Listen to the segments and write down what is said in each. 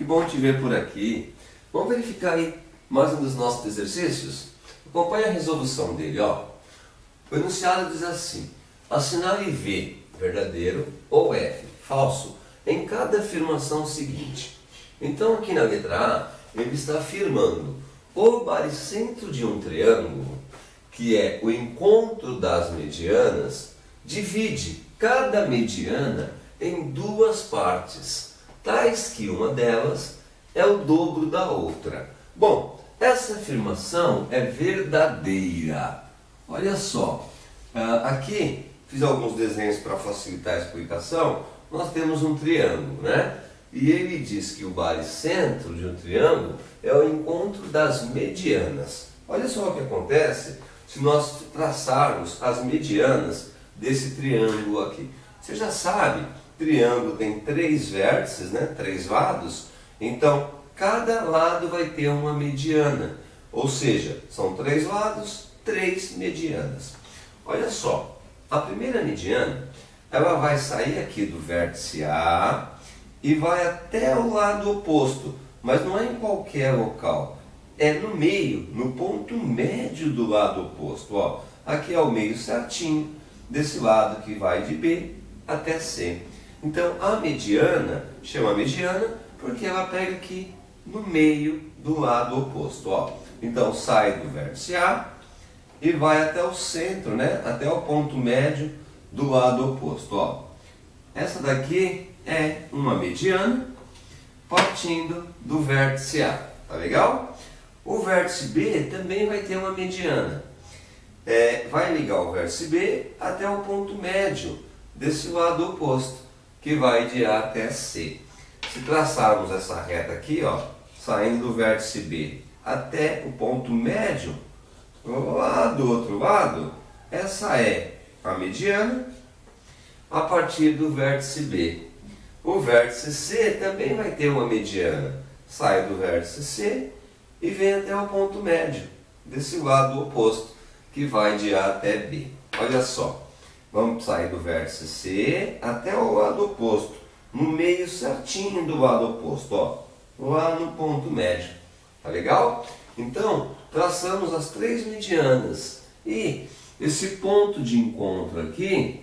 bom te ver por aqui. Vamos verificar aí mais um dos nossos exercícios? Acompanhe a resolução dele, ó. O enunciado diz assim: assinale V verdadeiro ou F falso em cada afirmação seguinte. Então aqui na letra A, ele está afirmando o baricentro de um triângulo, que é o encontro das medianas, divide cada mediana em duas partes, tais que uma delas é o dobro da outra. Bom, essa afirmação é verdadeira. Olha só, aqui fiz alguns desenhos para facilitar a explicação. Nós temos um triângulo, né? E ele diz que o baricentro de um triângulo é o encontro das medianas. Olha só o que acontece se nós traçarmos as medianas desse triângulo aqui. Você já sabe, triângulo tem 3 vértices, né? 3 lados. Então, cada lado vai ter uma mediana. Ou seja, são 3 lados, 3 medianas. Olha só, a primeira mediana, ela vai sair aqui do vértice A e vai até o lado oposto, mas não é em qualquer local, é no meio, no ponto médio do lado oposto. Ó, aqui é o meio certinho desse lado que vai de B até C. Então a mediana chama mediana porque ela pega aqui no meio do lado oposto. Ó. Então sai do vértice A e vai até o centro, né? Até o ponto médio do lado oposto. Ó. Essa daqui é uma mediana partindo do vértice A. Tá legal? O vértice B também vai ter uma mediana. Vai ligar o vértice B até o ponto médio desse lado oposto, que vai de A até C. Se traçarmos essa reta aqui, ó, saindo do vértice B até o ponto médio, lá do outro lado, essa é a mediana a partir do vértice B. O vértice C também vai ter uma mediana. Sai do vértice C e vem até o ponto médio desse lado oposto, que vai de A até B. Olha só, vamos sair do vértice C até o lado oposto, no meio certinho do lado oposto, ó, lá no ponto médio. Tá legal? Então, traçamos as 3 medianas e esse ponto de encontro aqui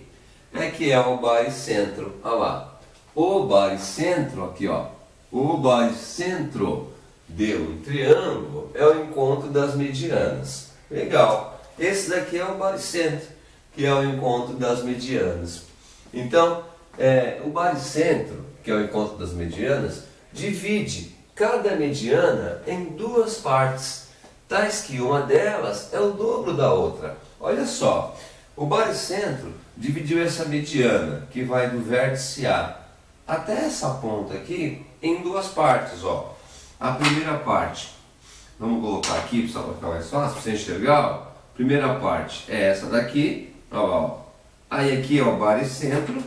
é que é o baricentro. Olha lá. O baricentro aqui, ó. O baricentro de um triângulo é o encontro das medianas. Legal. Esse daqui é o baricentro, que é o encontro das medianas. Então, o baricentro, que é o encontro das medianas, divide cada mediana em 2 partes, tais que uma delas é o dobro da outra. Olha só, o baricentro dividiu essa mediana, que vai do vértice A até essa ponta aqui, em 2 partes. Ó. A primeira parte, vamos colocar aqui para ficar mais fácil, para você enxergar. Ó. Primeira parte é essa daqui. Ó. Aí aqui é o baricentro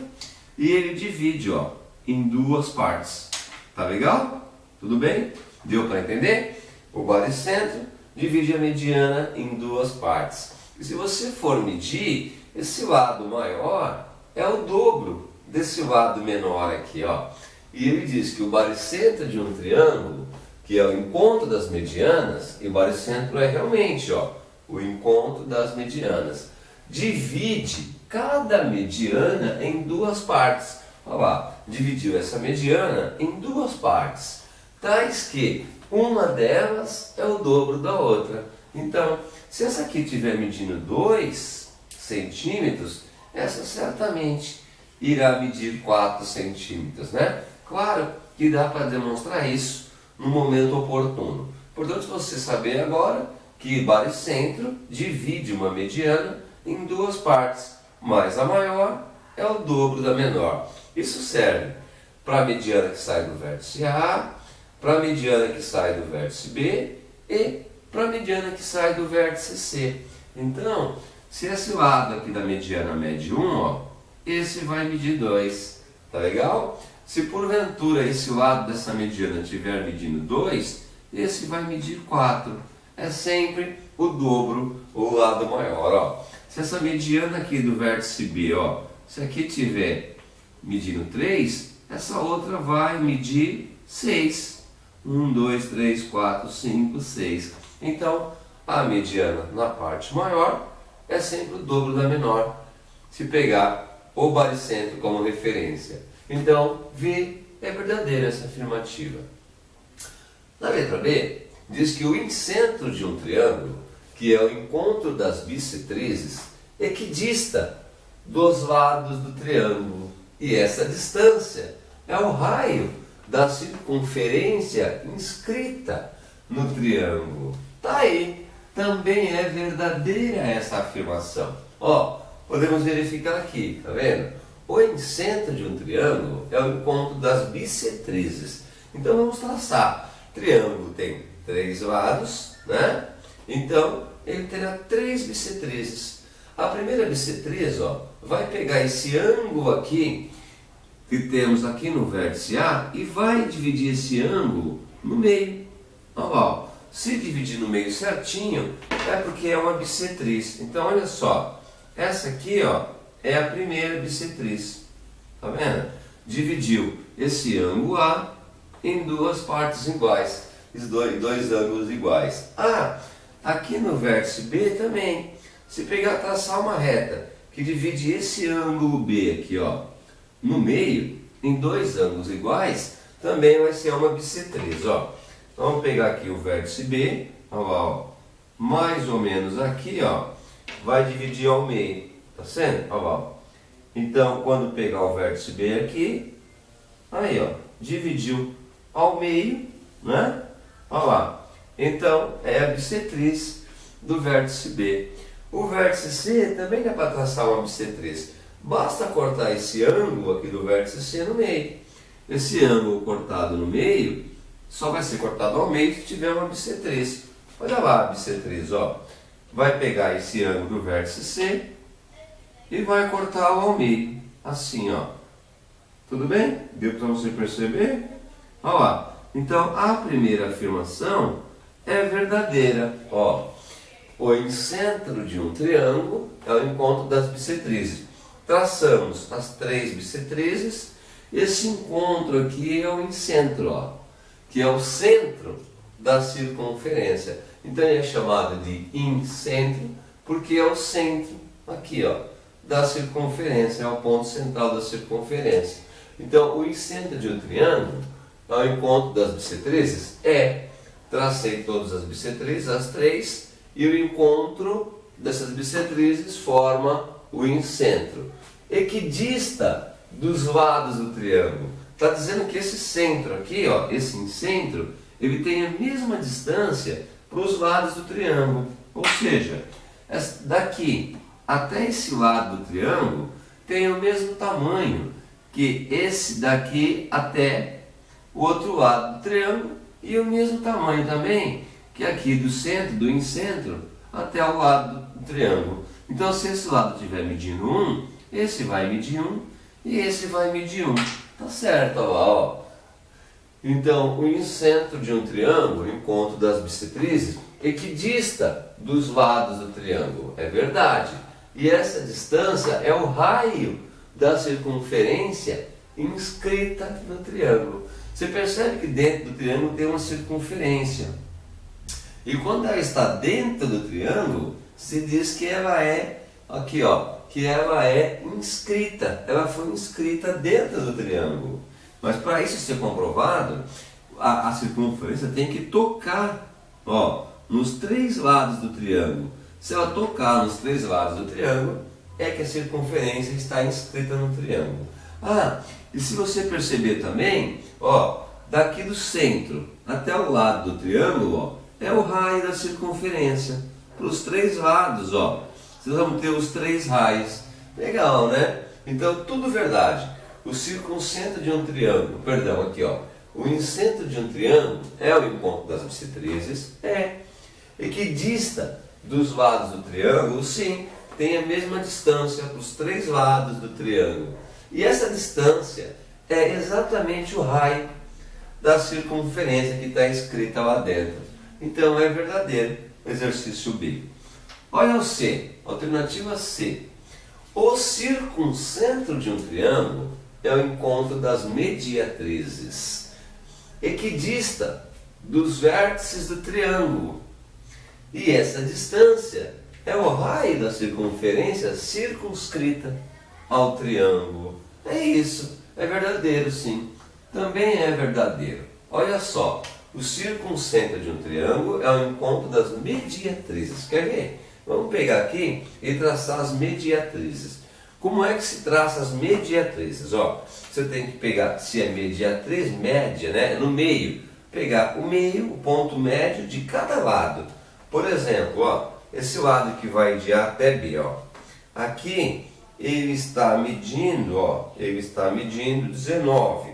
e ele divide, ó, em 2 partes. Tá legal? Tudo bem? Deu para entender? O baricentro divide a mediana em 2 partes. E se você for medir, esse lado maior é o dobro desse lado menor aqui, ó. E ele diz que o baricentro de um triângulo, que é o encontro das medianas, e o baricentro é realmente, ó, o encontro das medianas, divide cada mediana em 2 partes. Olha lá, dividiu essa mediana em 2 partes, tais que uma delas é o dobro da outra. Então, se essa aqui estiver medindo 2 centímetros, essa certamente irá medir 4 centímetros, né? Claro que dá para demonstrar isso no momento oportuno. Portanto, você saber agora que baricentro divide uma mediana em 2 partes, mas a maior é o dobro da menor. Isso serve para a mediana que sai do vértice A, para a mediana que sai do vértice B e para a mediana que sai do vértice C. Então, se esse lado aqui da mediana mede 1, ó, esse vai medir 2. Tá legal? Se porventura esse lado dessa mediana estiver medindo 2, esse vai medir 4. É sempre o dobro, o lado maior. Ó. Se essa mediana aqui do vértice B, ó, se aqui estiver medindo 3, essa outra vai medir 6. 1, 2, 3, 4, 5, 6. Então, a mediana na parte maior é sempre o dobro da menor, se pegar o baricentro como referência. Então, V é verdadeira essa afirmativa. Na letra B, diz que o incentro de um triângulo, que é o encontro das bissetrizes, equidista dos lados do triângulo. E essa distância é o raio da circunferência inscrita no triângulo. Tá aí, também é verdadeira essa afirmação. Ó, podemos verificar aqui, tá vendo? O incentro de um triângulo é o encontro das bissetrizes. Então vamos traçar. Triângulo tem 3 lados, né? Então ele terá 3 bissetrizes. A primeira bissetriz, ó, vai pegar esse ângulo aqui que temos aqui no vértice A e vai dividir esse ângulo no meio. Ó, se dividir no meio certinho é porque é uma bissetriz. Então olha só, essa aqui, ó, é a primeira bissetriz. Tá vendo? Dividiu esse ângulo A em 2 partes iguais, dois ângulos iguais. Ah, aqui no vértice B também. Se pegar, traçar uma reta que divide esse ângulo B aqui, ó, no meio, em 2 ângulos iguais, também vai ser uma bissetriz, ó. Então, vamos pegar aqui o vértice B, ó, mais ou menos aqui, ó, vai dividir ao meio, tá sendo? Ó. Então, quando pegar o vértice B aqui, aí, ó, dividiu ao meio, né? Olha lá. Então, é a bissetriz do vértice B. O vértice C também dá para traçar uma bissetriz. Basta cortar esse ângulo aqui do vértice C no meio. Esse ângulo cortado no meio só vai ser cortado ao meio se tiver uma bissetriz. Olha lá a bissetriz, ó. Vai pegar esse ângulo do vértice C e vai cortá-lo ao meio. Assim, ó. Tudo bem? Deu para você perceber? Olha lá. Então, a primeira afirmação é verdadeira. Ó, o incentro de um triângulo é o encontro das bissetrizes. Traçamos as 3 bissetrizes. Esse encontro aqui é o incentro, ó, que é o centro da circunferência. Então, ele é chamado de incentro porque é o centro aqui, ó, da circunferência, é o ponto central da circunferência. Então, o incentro de um triângulo ao encontro das bissetrizes tracei todas as bissetrizes, as 3, e o encontro dessas bissetrizes forma o incentro. Equidista dos lados do triângulo. Está dizendo que esse centro aqui, ó, esse incentro, ele tem a mesma distância para os lados do triângulo. Ou seja, daqui até esse lado do triângulo tem o mesmo tamanho que esse daqui até o outro lado do triângulo, e o mesmo tamanho também que aqui do centro, do incentro, até o lado do triângulo. Então, se esse lado estiver medindo 1, esse vai medir 1 e esse vai medir 1. Tá certo, ó. Então, o incentro de um triângulo, o encontro das bissetrizes, equidista dos lados do triângulo. É verdade. E essa distância é o raio da circunferência inscrita no triângulo. Você percebe que dentro do triângulo tem uma circunferência. E quando ela está dentro do triângulo, se diz que ela é, aqui ó, que ela é inscrita. Ela foi inscrita dentro do triângulo. Mas para isso ser comprovado, a circunferência tem que tocar, ó, nos 3 lados do triângulo. Se ela tocar nos 3 lados do triângulo, é que a circunferência está inscrita no triângulo. Ah, e se você perceber também, ó, daqui do centro até o lado do triângulo, ó, é o raio da circunferência. Para os 3 lados, ó, vocês vão ter os 3 raios. Legal, né? Então, tudo verdade. O circuncentro de um triângulo, perdão, aqui ó, o incentro de um triângulo é o encontro das bissetrizes, equidista dos lados do triângulo, sim, tem a mesma distância para os 3 lados do triângulo. E essa distância é exatamente o raio da circunferência que está escrita lá dentro. Então é verdadeiro, exercício B. Olha o C, alternativa C. O circuncentro de um triângulo é o encontro das mediatrizes. Equidista dos vértices do triângulo. E essa distância é o raio da circunferência circunscrita ao triângulo. É isso, é verdadeiro sim, também é verdadeiro. Olha só, o circuncentro de um triângulo é o encontro das mediatrizes. Quer ver? Vamos pegar aqui e traçar as mediatrizes. Como é que se traça as mediatrizes? Ó, você tem que pegar, se é mediatriz, média, né? No meio. Pegar o meio, o ponto médio de cada lado. Por exemplo, ó, esse lado que vai de A até B, ó. Aqui ele está medindo, ó, ele está medindo 19.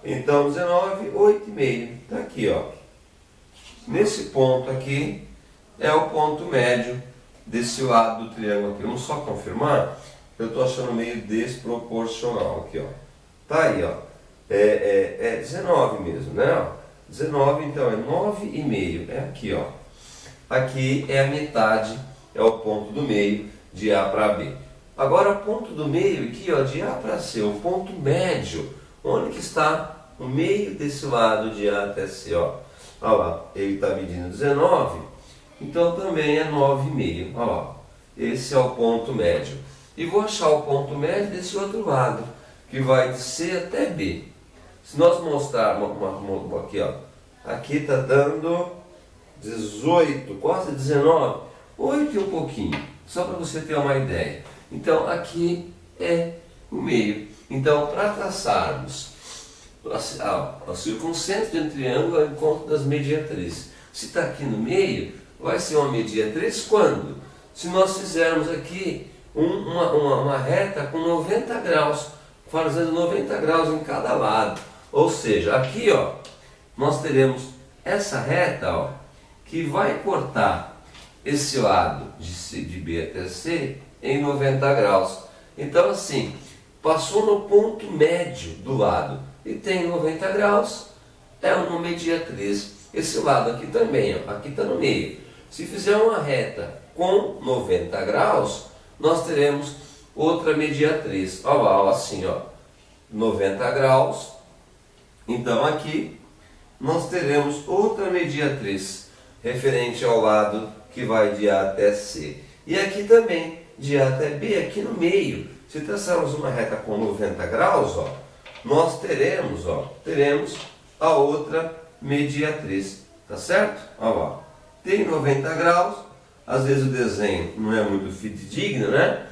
Então 19, 8,5. Está aqui, ó. Nesse ponto aqui é o ponto médio desse lado do triângulo aqui. Vamos só confirmar. Eu estou achando meio desproporcional aqui, ó. Tá aí, ó. É 19 mesmo, né? Ó. 19, então é 9,5. É aqui, ó. Aqui é a metade, é o ponto do meio de A para B. Agora o ponto do meio aqui, ó, de A para C, o ponto médio, onde que está o meio desse lado de A até C, ó. Olha lá, ele está medindo 19, então também é 9,5. Olha lá, esse é o ponto médio. E vou achar o ponto médio desse outro lado, que vai de C até B. Se nós mostrarmos aqui, ó, aqui está dando 18, quase 19, 8 e um pouquinho, só para você ter uma ideia. Então aqui é o meio. Então, para traçarmos o circuncentro de um triângulo é o encontro das mediatrizes. Se está aqui no meio, vai ser uma mediatriz quando? Se nós fizermos aqui uma reta com 90 graus, fazendo 90 graus em cada lado. Ou seja, aqui, ó, nós teremos essa reta, ó, que vai cortar esse lado de B até C em 90 graus. Então assim, passou no ponto médio do lado e tem 90 graus, é uma mediatriz. Esse lado aqui também, ó, aqui está no meio. Se fizer uma reta com 90 graus, nós teremos outra mediatriz. Olha lá, ó, assim, ó, 90 graus. Então aqui nós teremos outra mediatriz referente ao lado que vai de A até C. E aqui também, de A até B, aqui no meio. Se traçarmos uma reta com 90 graus, ó, nós teremos a outra mediatriz. Tá certo? Olha lá. Tem 90 graus. Às vezes o desenho não é muito fidedigno, né?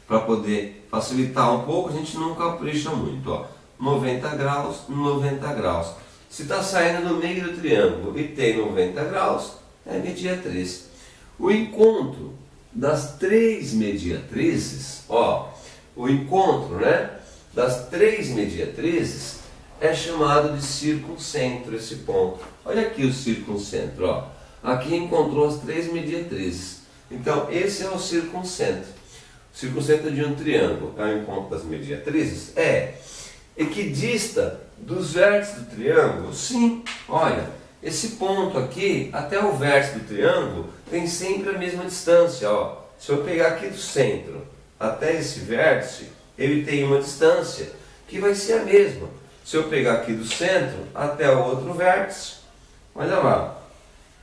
Para poder facilitar um pouco, a gente não capricha muito, ó. 90 graus, 90 graus. Se está saindo no meio do triângulo e tem 90 graus, é mediatriz. O encontro das três mediatrizes, ó, o encontro, né, das três mediatrizes é chamado de circuncentro, esse ponto. Olha aqui o circuncentro, ó. Aqui encontrou as três mediatrizes. Então, esse é o circuncentro. O circuncentro de um triângulo é o encontro das mediatrizes? É. Equidista dos vértices do triângulo? Sim. Olha, esse ponto aqui, até o vértice do triângulo, tem sempre a mesma distância, ó. Se eu pegar aqui do centro até esse vértice, ele tem uma distância que vai ser a mesma. Se eu pegar aqui do centro até o outro vértice, olha lá,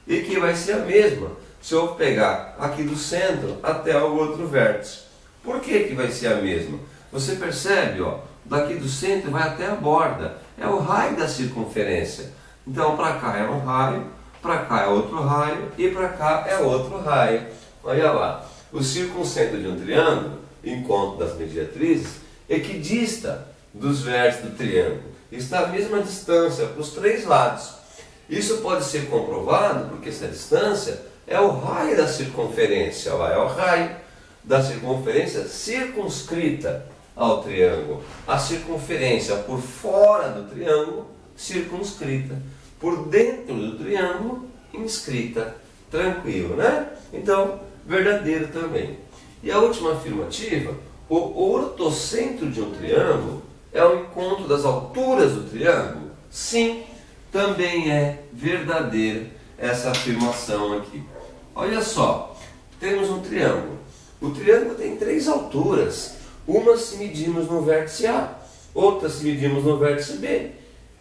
e que vai ser a mesma se eu pegar aqui do centro até o outro vértice. Por que que vai ser a mesma? Você percebe, ó, daqui do centro vai até a borda, é o raio da circunferência. Então para cá é um raio, para cá é outro raio e para cá é outro raio. Olha lá, o circuncentro de um triângulo, encontro das mediatrizes, equidista dos vértices do triângulo. Está à mesma distância para os três lados. Isso pode ser comprovado porque essa distância é o raio da circunferência, lá é o raio da circunferência circunscrita ao triângulo. A circunferência por fora do triângulo, circunscrita. Por dentro do triângulo, inscrita. Tranquilo, né? Então, verdadeiro também. E a última afirmativa, o ortocentro de um triângulo é o encontro das alturas do triângulo? Sim, também é verdadeira essa afirmação aqui. Olha só, temos um triângulo. O triângulo tem três alturas. Uma se medimos no vértice A, outra se medimos no vértice B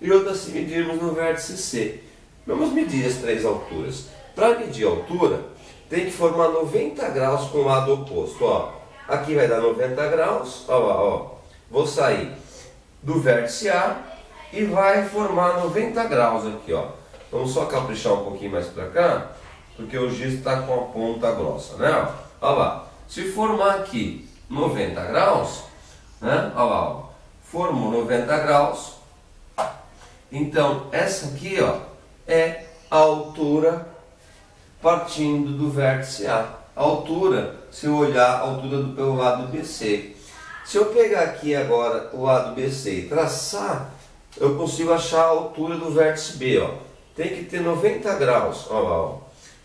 e outra se medimos no vértice C. Vamos medir as três alturas. Para medir a altura, tem que formar 90 graus com o lado oposto. Ó, aqui vai dar 90 graus. Ó, ó. Vou sair do vértice A e vai formar 90 graus aqui. Ó. Vamos só caprichar um pouquinho mais para cá, porque o giz está com a ponta grossa, né? Ó lá. Se formar aqui 90 graus, né? Ó lá, ó. Formou 90 graus. Então, essa aqui, ó, é a altura partindo do vértice A. A altura, se eu olhar a altura pelo lado BC. Se eu pegar aqui agora o lado BC e traçar, eu consigo achar a altura do vértice B, ó. Tem que ter 90 graus, ó lá, ó.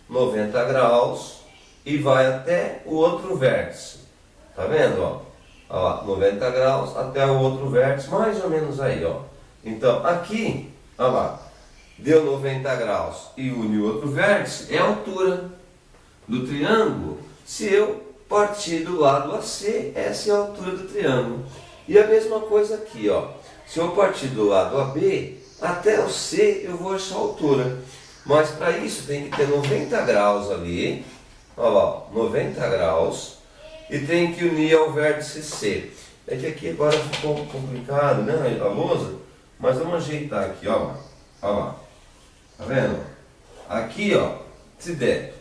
90 graus e vai até o outro vértice. Tá vendo, ó? Ó lá, 90 graus até o outro vértice, mais ou menos aí, ó. Então, aqui, ó lá, deu 90 graus e une o outro vértice, é a altura do triângulo. Se eu partir do lado AC, essa é a altura do triângulo. E a mesma coisa aqui, ó. Se eu partir do lado AB, até o C eu vou achar a altura. Mas para isso tem que ter 90 graus ali, ó lá, 90 graus, e tem que unir ao vértice C. É que aqui agora ficou complicado, né, a lousa? Mas vamos ajeitar aqui, ó lá. Tá vendo? Aqui, ó, se der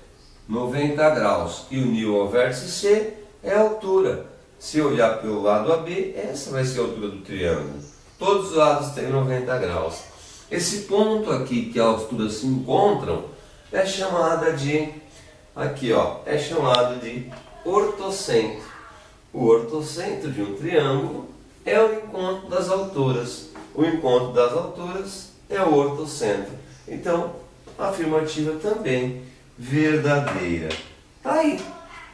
90 graus e uniu ao vértice C, é a altura. Se olhar pelo lado AB, essa vai ser a altura do triângulo. Todos os lados têm 90 graus. Esse ponto aqui que as alturas se encontram é chamada de, aqui, ó, é chamado de ortocentro. O ortocentro de um triângulo é o encontro das alturas. O encontro das alturas é o ortocentro. Então, a afirmativa também verdadeira. Tá aí.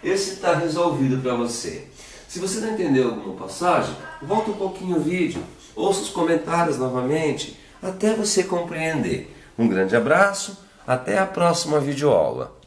Esse está resolvido para você. Se você não entendeu alguma passagem, volta um pouquinho o vídeo, ouça os comentários novamente, até você compreender. Um grande abraço, até a próxima videoaula.